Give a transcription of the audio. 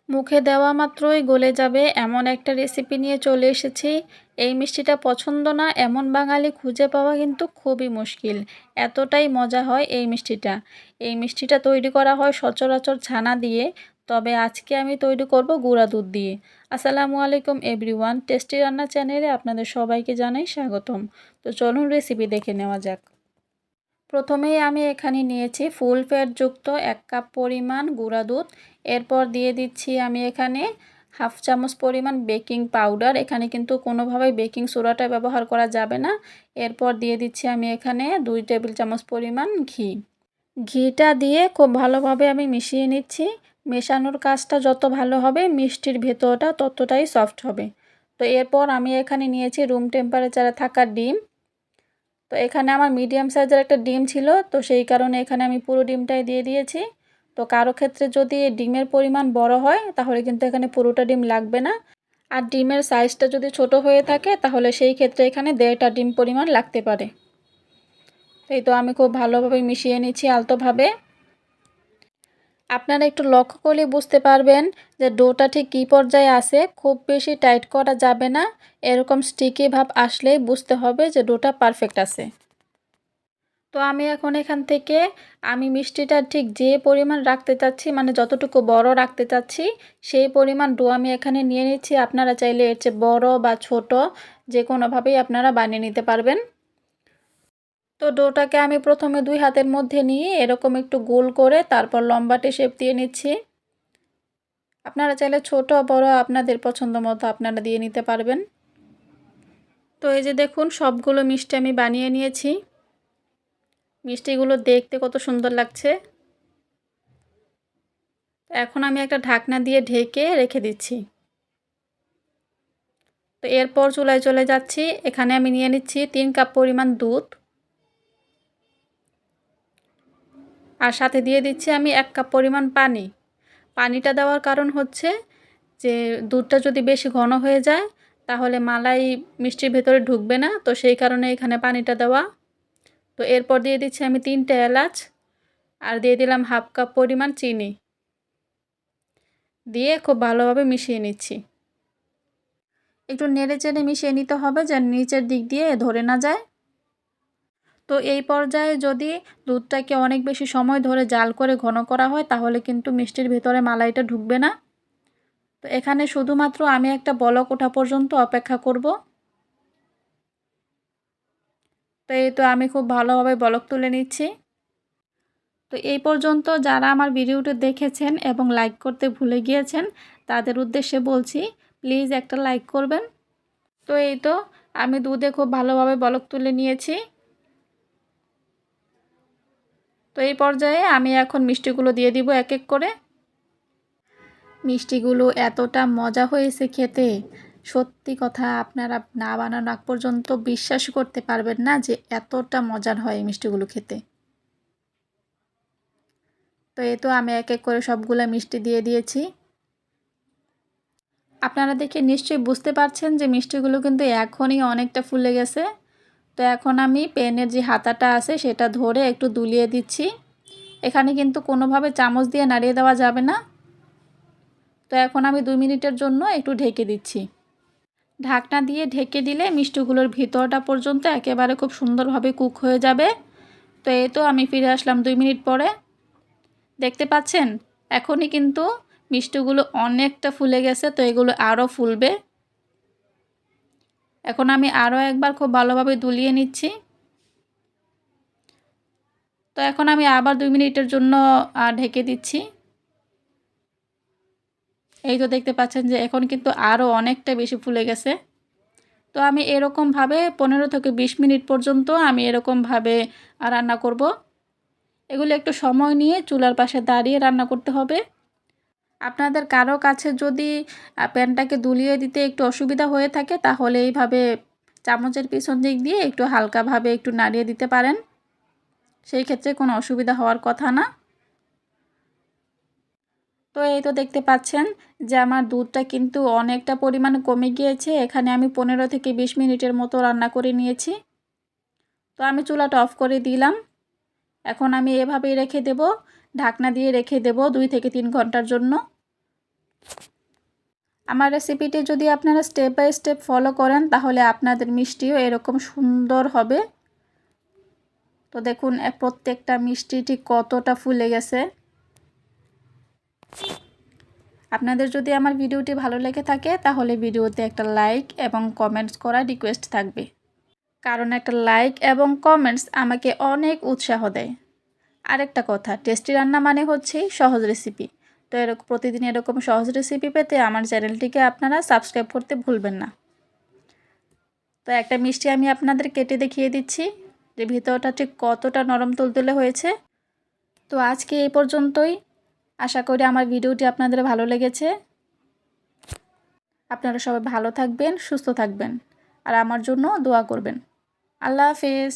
মুখে দেওয়া মাত্রই গলে যাবে এমন একটা রেসিপি নিয়ে চলে এসেছি। এই মিষ্টিটা পছন্দ না এমন বাঙালি খুঁজে পাওয়া কিন্তু খুবই মুশকিল। এতটাই মজা হয় এই মিষ্টিটা। এই মিষ্টিটা তৈরি করা হয় সচরাচর ছানা দিয়ে, তবে আজকে আমি তৈরি করব গুঁড়া দুধ দিয়ে। আসসালামু আলাইকুম এভরিওয়ান, টেস্টি রান্না চ্যানেলে আপনাদের সবাইকে জানাই স্বাগতম। তো চলুন রেসিপি দেখে নেওয়া যাক। প্রথমেই আমি এখানে নিয়েছি ফুল ফ্যাটযুক্ত 1 কাপ পরিমাণ গুঁড়া দুধ। এরপর দিয়ে দিচ্ছি আমি এখানে হাফ চামচ পরিমাণ বেকিং পাউডার। এখানে কিন্তু কোনোভাবেই বেকিং সোডাটা ব্যবহার করা যাবে না। এরপর দিয়ে দিচ্ছি আমি এখানে 2 টেবিল চামচ পরিমাণ ঘি। ঘিটা দিয়ে খুব ভালোভাবে আমি মিশিয়ে নিচ্ছি। মেশানোর কাজটা যত ভালো হবে মিষ্টির ভেতরটা ততটাই সফট হবে। তো এরপর আমি এখানে নিয়েছি রুম টেম্পারেচারে থাকা ডিম। তো এখানে আমার মিডিয়াম সাইজের একটা ডিম ছিল, তো সেই কারণে এখানে আমি পুরো ডিমটাই দিয়ে দিয়েছি। তো কারো ক্ষেত্রে যদি ডিমের পরিমাণ বড় হয় তাহলে কিন্তু এখানে পুরোটা ডিম লাগবে না। আর ডিমের সাইজটা যদি ছোট হয়ে থাকে তাহলে সেই ক্ষেত্রে এখানে 1.5টা ডিম পরিমাণ লাগতে পারে। এই তো আমি খুব ভালোভাবে মিশিয়ে নিচ্ছি আলতোভাবে। আপনারা একটু লক্ষ্য করলে বুঝতে পারবেন যে ডোটা ঠিক কী পর্যায়ে আছে। খুব বেশি টাইট করা যাবে না, এরকম স্টিকি ভাব আসলেই বুঝতে হবে যে ডোটা পারফেক্ট আছে। তো আমি এখন এখান থেকে আমি মিষ্টিটা ঠিক যে পরিমাণ রাখতে চাচ্ছি, মানে যতটুকু বড় রাখতে চাচ্ছি সেই পরিমাণ ডো আমি এখানে নিয়ে নিচ্ছি। আপনারা চাইলে এর চেয়ে বড় বা ছোট যে কোনোভাবেই আপনারা বানিয়ে নিতে পারবেন। তো ডোটাকে আমি প্রথমে 2 হাতের মধ্যে নিয়ে এরকম একটু গোল করে তারপর লম্বাটে শেপ দিয়ে নিচ্ছি। আপনারা চাইলে ছোট বড় আপনাদের পছন্দ মতো আপনারা দিয়ে নিতে পারবেন। তো এই যে দেখুন সবগুলো মিষ্টি আমি বানিয়ে নিয়েছি। মিষ্টিগুলো দেখতে কত সুন্দর লাগছে। এখন আমি একটা ঢাকনা দিয়ে ঢেকে রেখে দিচ্ছি। তো এরপর চুলায় চলে যাচ্ছি। এখানে আমি নিয়ে নিচ্ছি 3 কাপ পরিমাণ দুধ, আর সাথে দিয়ে দিচ্ছি আমি 1 কাপ পরিমাণ পানি। পানিটা দেওয়ার কারণ হচ্ছে যে দুধটা যদি বেশি ঘন হয়ে যায় তাহলে মালাই মিষ্টির ভেতরে ঢুকবে না, তো সেই কারণে এখানে পানিটা দেওয়া। তো এরপর দিয়ে দিচ্ছি আমি 3টে এলাচ, আর দিয়ে দিলাম হাফ কাপ পরিমাণ চিনি, দিয়ে খুব ভালোভাবে মিশিয়ে নিচ্ছি। একটু নেড়েচেড়ে মিশিয়ে নিতে হবে যেন নিচের দিক দিয়ে ধরে না যায়। তো এই পর্যায়ে যদি দুধটাকে অনেক বেশি সময় ধরে জাল করে ঘন করা হয় তাহলে কিন্তু মিষ্টির ভেতরে মালাইটা ঢুকবে না। তো এখানে শুধুমাত্র আমি একটা বলক ওঠা পর্যন্ত অপেক্ষা করব। তো এই তো আমি খুব ভালোভাবে বলক তুলে নিচ্ছি। তো এই পর্যন্ত যারা আমার ভিডিওটি দেখেছেন এবং লাইক করতে ভুলে গিয়েছেন তাদের উদ্দেশ্যে বলছি, প্লিজ একটা লাইক করবেন। তো এই তো আমি দুধে খুব ভালোভাবে বলক তুলে নিয়েছি। তো এই পর্যায়ে আমি এখন মিষ্টিগুলো দিয়ে দিব এক এক করে। মিষ্টিগুলো এতটা মজা হয়েছে খেতে, সত্যি কথা আপনারা না বানানো আগ পর্যন্ত বিশ্বাস করতে পারবেন না যে এতটা মজার হয় এই মিষ্টিগুলো খেতে। তো এই তো আমি এক এক করে সবগুলা মিষ্টি দিয়ে দিয়েছি। আপনারা দেখে নিশ্চয়ই বুঝতে পারছেন যে মিষ্টিগুলো কিন্তু এখনই অনেকটা ফুলে গেছে। তো এখন আমি পেনের যে হাতাটা আছে সেটা ধরে একটু দুলিয়ে দিচ্ছি। এখানে কিন্তু কোনোভাবে চামচ দিয়ে নাড়িয়ে দেওয়া যাবে না। তো এখন আমি 2 মিনিটের জন্য একটু ঢেকে দিচ্ছি। ঢাকনা দিয়ে ঢেকে দিলে মিষ্টিগুলোর ভিতরটা পর্যন্ত একেবারে খুব সুন্দরভাবে কুক হয়ে যাবে। তো এই তো আমি ফিরে আসলাম 2 মিনিট পরে। দেখতে পাচ্ছেন এখনই কিন্তু মিষ্টিগুলো অনেকটা ফুলে গেছে, তো এগুলো আরও ফুলবে। এখন আমি আরও একবার খুব ভালোভাবে দুলিয়ে নিচ্ছি। তো এখন আমি আবার 2 মিনিটের জন্য ঢেকে দিচ্ছি। এই তো দেখতে পাচ্ছেন যে এখন কিন্তু আরও অনেকটা বেশি ফুলে গেছে। তো আমি এরকমভাবে 15 থেকে 20 মিনিট পর্যন্ত আমি এরকমভাবে রান্না করব। এগুলো একটু সময় নিয়ে চুলার পাশে দাঁড়িয়ে রান্না করতে হবে। আপনাদের কারো কাছে যদি প্যানটাকে দুলিয়ে দিতে একটু অসুবিধা হয়ে থাকে তাহলে এইভাবে চামচের পিছন দিক দিয়ে একটু হালকাভাবে একটু নাড়িয়ে দিতে পারেন। সেই ক্ষেত্রে কোনো অসুবিধা হওয়ার কথা না। তো এই তো দেখতে পাচ্ছেন যে আমার দুধটা কিন্তু অনেকটা পরিমাণে কমে গিয়েছে। এখানে আমি 15 থেকে 20 মিনিটের মতো রান্না করে নিয়েছি। তো আমি চুলাটা অফ করে দিলাম। এখন আমি এভাবেই রেখে দেব, ঢাকনা দিয়ে রেখে দেব 2 থেকে 3 ঘন্টার জন্য। আমার রেসিপিটি যদি আপনারা স্টেপ বাই স্টেপ ফলো করেন তাহলে আপনাদের মিষ্টিও এরকম সুন্দর হবে। তো দেখুন প্রত্যেকটা মিষ্টি ঠিক কতটা ফুলে গেছে। আপনাদের যদি আমার ভিডিওটি ভালো লেগে থাকে তাহলে ভিডিওতে একটা লাইক এবং কমেন্টস করার রিকোয়েস্ট থাকবে, কারণ একটা লাইক এবং কমেন্টস আমাকে অনেক উৎসাহ দেয়। আরেকটা কথা, টেস্টি রান্না মানে হচ্ছেই সহজ রেসিপি। তো প্রতিদিন এরকম সহজ রেসিপি পেতে আমার চ্যানেলটিকে আপনারা সাবস্ক্রাইব করতে ভুলবেন না। তো একটা মিষ্টি আমি আপনাদের কেটে দেখিয়ে দিচ্ছি যে ভিতরটা ঠিক কতটা নরম তুলতুলে হয়েছে। তো আজকে এই পর্যন্তই। আশা করি আমার ভিডিওটি আপনাদের ভালো লেগেছে। আপনারা সবাই ভালো থাকবেন, সুস্থ থাকবেন আর আমার জন্য দোয়া করবেন। আল্লাহ হাফেজ।